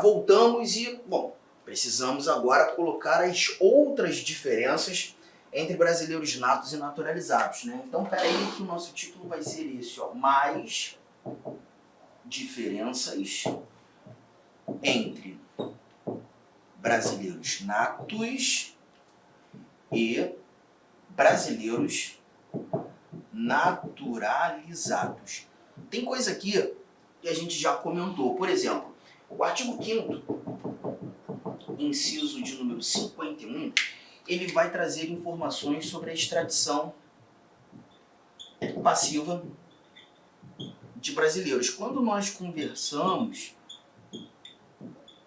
voltamos e, bom, precisamos agora colocar as outras diferenças entre brasileiros natos e naturalizados, né? Então, peraí que o nosso título vai ser esse, ó, mais diferenças entre brasileiros natos e brasileiros naturalizados. Tem coisa aqui que a gente já comentou. Por exemplo, o artigo 5º, inciso de número 51, ele vai trazer informações sobre a extradição passiva de brasileiros. Quando nós conversamos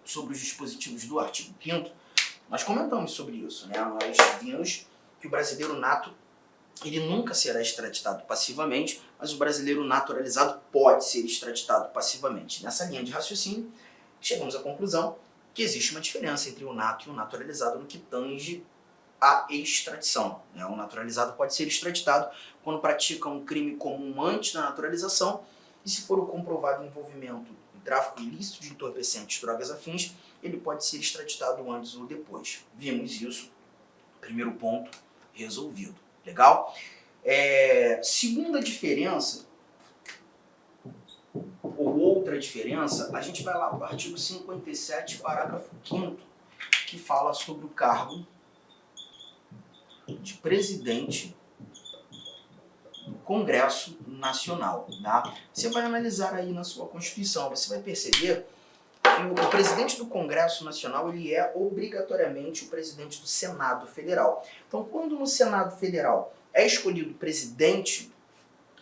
sobre os dispositivos do artigo 5º, nós comentamos sobre isso, né? Nós vimos que o brasileiro nato ele nunca será extraditado passivamente, mas o brasileiro naturalizado pode ser extraditado passivamente. Nessa linha de raciocínio, chegamos à conclusão que existe uma diferença entre o nato e o naturalizado no que tange a extradição, né? O naturalizado pode ser extraditado quando pratica um crime comum antes da naturalização e se for o comprovado envolvimento em tráfico ilícito de entorpecentes, drogas afins, ele pode ser extraditado antes ou depois. Vimos isso, primeiro ponto resolvido. Legal? Segunda diferença, ou outra diferença, a gente vai lá para o artigo 57, parágrafo 5º, que fala sobre o cargo de presidente do Congresso Nacional. Tá? Você vai analisar aí na sua Constituição, você vai perceber que o presidente do Congresso Nacional ele é obrigatoriamente o presidente do Senado Federal. Então, quando no Senado Federal é escolhido presidente,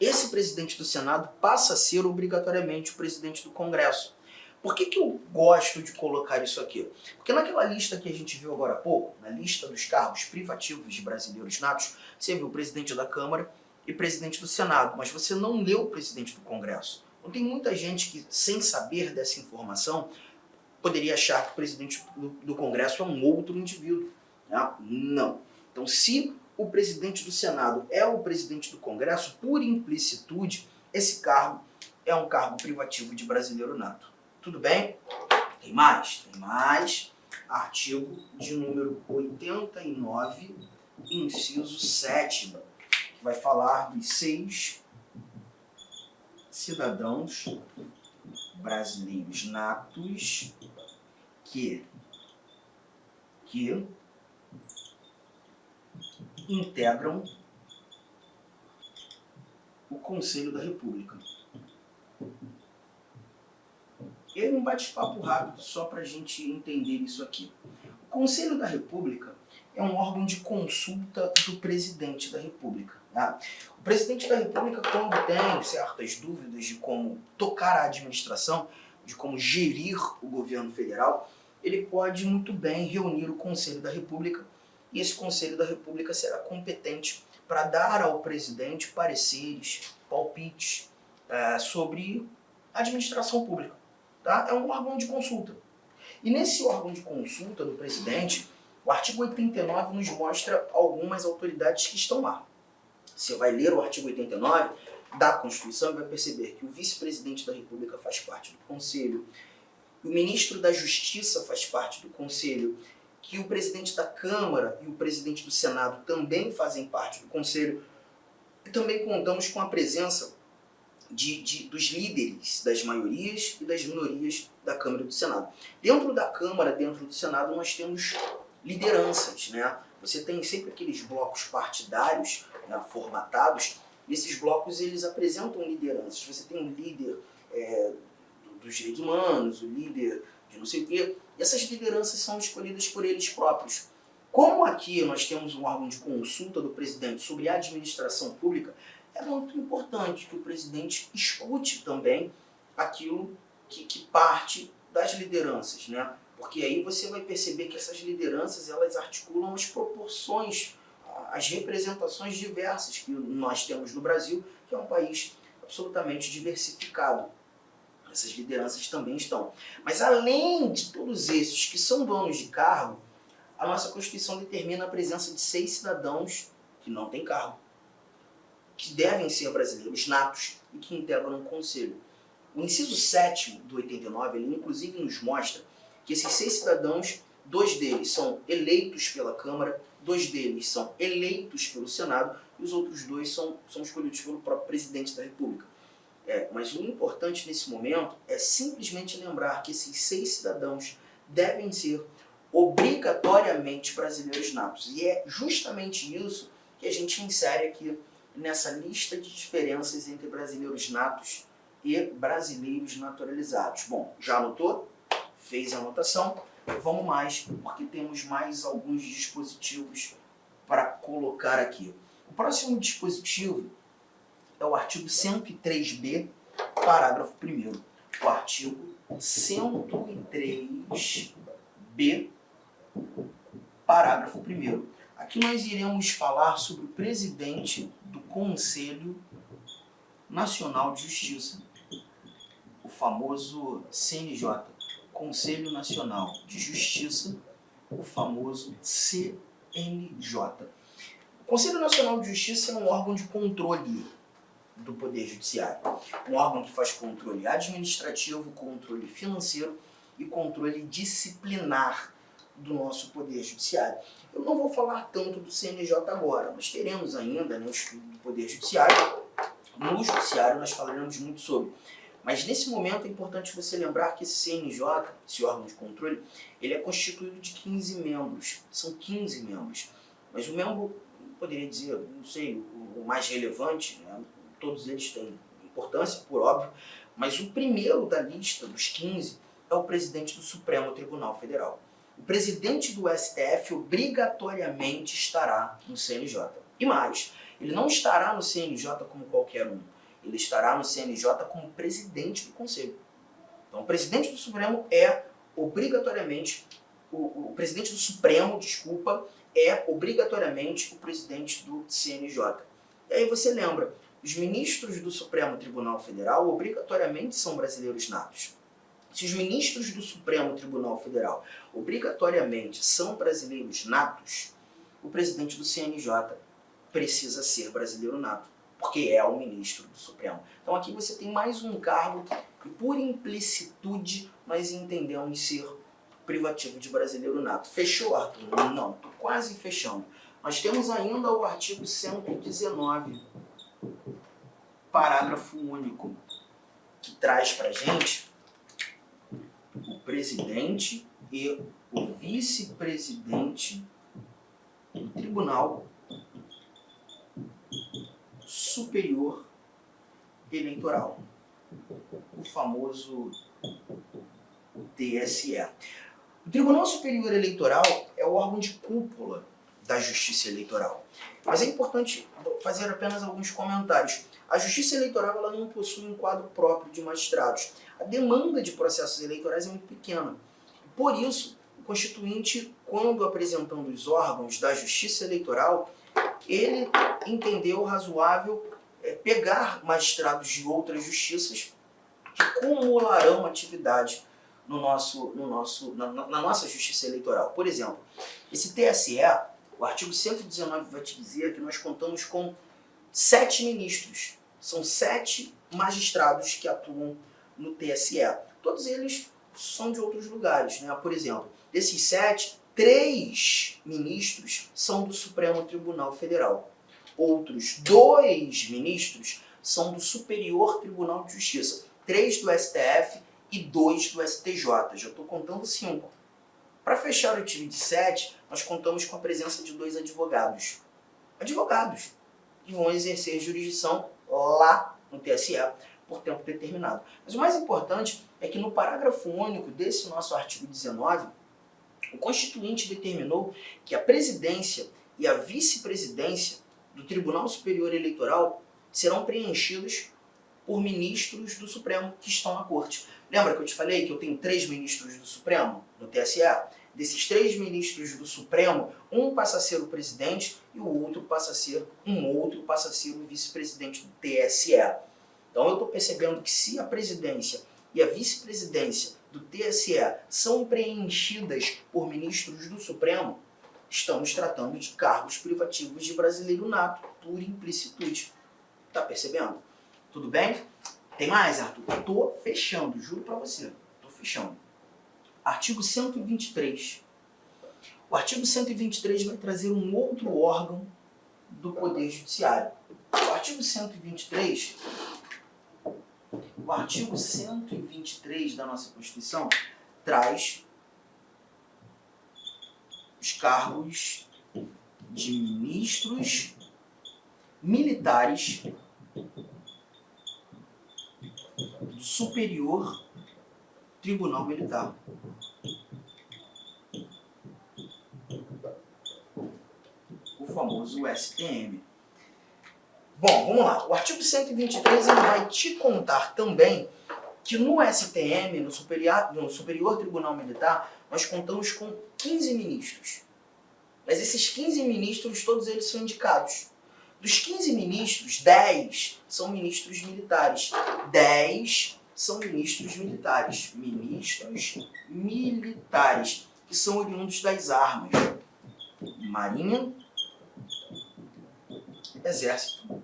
esse presidente do Senado passa a ser obrigatoriamente o presidente do Congresso. Por que eu gosto de colocar isso aqui? Porque naquela lista que a gente viu agora há pouco, na lista dos cargos privativos de brasileiros natos, você viu o presidente da Câmara e presidente do Senado, mas você não leu o presidente do Congresso. Então tem muita gente que, sem saber dessa informação, poderia achar que o presidente do Congresso é um outro indivíduo. Né? Não. Então, se o presidente do Senado é o presidente do Congresso, por implicitude, esse cargo é um cargo privativo de brasileiro nato. Tudo bem? Tem mais? Tem mais. Artigo de número 89, inciso 7, que vai falar dos 6 cidadãos brasileiros natos que integram o Conselho da República. E um bate-papo rápido só para a gente entender isso aqui. O Conselho da República é um órgão de consulta do presidente da República. Tá? O presidente da República, quando tem certas dúvidas de como tocar a administração, de como gerir o governo federal, ele pode muito bem reunir o Conselho da República e esse Conselho da República será competente para dar ao presidente pareceres, palpites sobre a administração pública. Tá? É um órgão de consulta. E nesse órgão de consulta do presidente, o artigo 89 nos mostra algumas autoridades que estão lá. Você vai ler o artigo 89 da Constituição e vai perceber que o vice-presidente da República faz parte do Conselho, o ministro da Justiça faz parte do Conselho, que o presidente da Câmara e o presidente do Senado também fazem parte do Conselho. E também contamos com a presença dos líderes das maiorias e das minorias da Câmara e do Senado. Dentro da Câmara, dentro do Senado, nós temos lideranças, né? Você tem sempre aqueles blocos partidários, né, formatados, e esses blocos eles apresentam lideranças. Você tem um líder dos direitos humanos, o líder de não sei o quê, e essas lideranças são escolhidas por eles próprios. Como aqui nós temos um órgão de consulta do presidente sobre a administração pública, é muito importante que o presidente escute também aquilo que parte das lideranças, né? Porque aí você vai perceber que essas lideranças elas articulam as proporções, as representações diversas que nós temos no Brasil, que é um país absolutamente diversificado. Essas lideranças também estão. Mas além de todos esses que são donos de cargo, a nossa Constituição determina a presença de 6 cidadãos que não têm cargo, que devem ser brasileiros natos e que integram o Conselho. O inciso 7º do 89, ele inclusive nos mostra que esses 6 cidadãos, 2 deles são eleitos pela Câmara, 2 deles são eleitos pelo Senado e os outros 2 são escolhidos pelo próprio presidente da República. Mas o importante nesse momento é simplesmente lembrar que esses 6 cidadãos devem ser obrigatoriamente brasileiros natos. E é justamente isso que a gente insere aqui nessa lista de diferenças entre brasileiros natos e brasileiros naturalizados. Bom, já anotou? Fez a anotação? Vamos mais, porque temos mais alguns dispositivos para colocar aqui. O próximo dispositivo é o artigo 103b, parágrafo 1º. O artigo 103b, parágrafo 1º. Aqui nós iremos falar sobre o presidente do Conselho Nacional de Justiça, o famoso CNJ, Conselho Nacional de Justiça, o famoso CNJ. O Conselho Nacional de Justiça é um órgão de controle do Poder Judiciário, um órgão que faz controle administrativo, controle financeiro e controle disciplinar do nosso Poder Judiciário. Eu não vou falar tanto do CNJ agora, nós teremos ainda no estudo do Poder Judiciário. No Judiciário nós falaremos muito sobre. Mas nesse momento é importante você lembrar que esse CNJ, esse órgão de controle, ele é constituído de 15 membros. São 15 membros. Mas o membro, poderia dizer, não sei, o mais relevante, né? Todos eles têm importância, por óbvio, mas o primeiro da lista dos 15 é o presidente do Supremo Tribunal Federal. O presidente do STF obrigatoriamente estará no CNJ. E mais, ele não estará no CNJ como qualquer um. Ele estará no CNJ como presidente do Conselho. Então, o presidente do Supremo é obrigatoriamente, o presidente do Supremo, desculpa, é obrigatoriamente o presidente do CNJ. E aí você lembra, os ministros do Supremo Tribunal Federal obrigatoriamente são brasileiros natos. Se os ministros do Supremo Tribunal Federal obrigatoriamente são brasileiros natos, o presidente do CNJ precisa ser brasileiro nato, porque é o ministro do Supremo. Então aqui você tem mais um cargo que, por implicitude, nós entendemos ser privativo de brasileiro nato. Fechou, Arthur? Não, estou quase fechando. Nós temos ainda o artigo 119, parágrafo único, que traz para a gente o presidente e o vice-presidente do Tribunal Superior Eleitoral, o famoso TSE. O Tribunal Superior Eleitoral é o órgão de cúpula da Justiça Eleitoral. Mas é importante fazer apenas alguns comentários. A Justiça Eleitoral ela não possui um quadro próprio de magistrados. A demanda de processos eleitorais é muito pequena. Por isso, o Constituinte, quando apresentando os órgãos da Justiça Eleitoral, ele entendeu razoável pegar magistrados de outras justiças que cumularão atividade na nossa Justiça Eleitoral. Por exemplo, esse TSE, o artigo 119 vai te dizer que nós contamos com 7 ministros. São 7 magistrados que atuam no TSE. Todos eles são de outros lugares, né? Por exemplo, desses 7, 3 ministros são do Supremo Tribunal Federal. Outros 2 ministros são do Superior Tribunal de Justiça. 3 do STF e 2 do STJ. Já estou contando 5. Para fechar o time de 7, nós contamos com a presença de 2 advogados. Advogados que vão exercer jurisdição lá no TSE por tempo determinado. Mas o mais importante é que no parágrafo único desse nosso artigo 19, o Constituinte determinou que a presidência e a vice-presidência do Tribunal Superior Eleitoral serão preenchidos por ministros do Supremo que estão na Corte. Lembra que eu te falei que eu tenho 3 ministros do Supremo no TSE? Desses 3 ministros do Supremo, um passa a ser o presidente e o outro passa a ser o vice-presidente do TSE. Então eu estou percebendo que se a presidência e a vice-presidência do TSE são preenchidas por ministros do Supremo, estamos tratando de cargos privativos de brasileiro nato, por implicitude. Tá percebendo? Tudo bem? Tem mais, Arthur? Eu tô fechando, juro pra você. Tô fechando. Artigo 123. O artigo 123 vai trazer um outro órgão do Poder Judiciário. O artigo 123 da nossa Constituição traz os cargos de ministros militares do Superior Tribunal Militar. O famoso STM. Bom, vamos lá. O artigo 123 ele vai te contar também que no STM, no Superior Tribunal Militar, nós contamos com 15 ministros. Mas esses 15 ministros, todos eles são indicados. Dos 15 ministros, 10 são ministros militares. 10 são ministros militares. Ministros militares, que são oriundos das armas. Marinha, Exército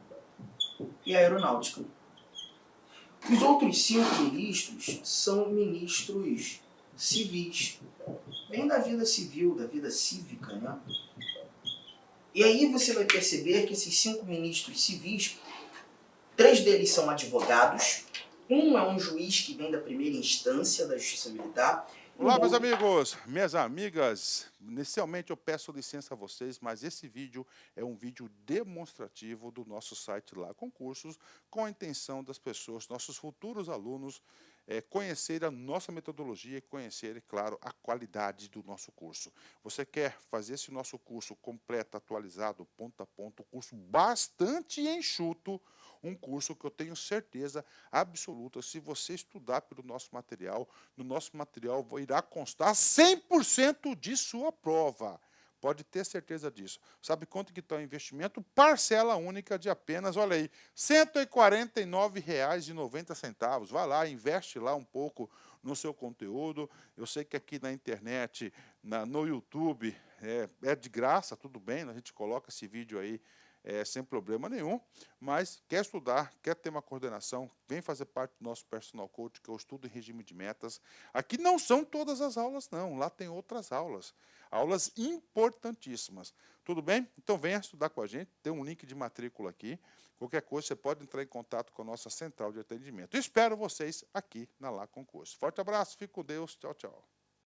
e Aeronáutica. Os outros 5 ministros são ministros civis. Vem da vida civil, da vida cívica, né? E aí você vai perceber que esses 5 ministros civis, 3 deles são advogados, um é um juiz que vem da primeira instância da Justiça Militar. Olá, meus amigos, minhas amigas. Inicialmente eu peço licença a vocês, mas esse vídeo é um vídeo demonstrativo do nosso site lá, Concursos, com a intenção das pessoas, nossos futuros alunos, conhecerem a nossa metodologia e conhecerem, claro, a qualidade do nosso curso. Você quer fazer esse nosso curso completo, atualizado, ponto a ponto, um curso bastante enxuto, um curso que eu tenho certeza absoluta, se você estudar pelo nosso material, no nosso material irá constar 100% de sua prova. Pode ter certeza disso. Sabe quanto que está o investimento? Parcela única de apenas, olha aí, R$ 149,90. Vai lá, investe lá um pouco no seu conteúdo. Eu sei que aqui na internet, no YouTube, é de graça, tudo bem, a gente coloca esse vídeo aí sem problema nenhum, mas quer estudar, quer ter uma coordenação, vem fazer parte do nosso personal coach, que eu estudo em regime de metas. Aqui não são todas as aulas, não, lá tem outras aulas importantíssimas. Tudo bem? Então venha estudar com a gente, tem um link de matrícula aqui. Qualquer coisa, você pode entrar em contato com a nossa central de atendimento. Espero vocês aqui na Lá Concurso. Forte abraço, fique com Deus, tchau, tchau.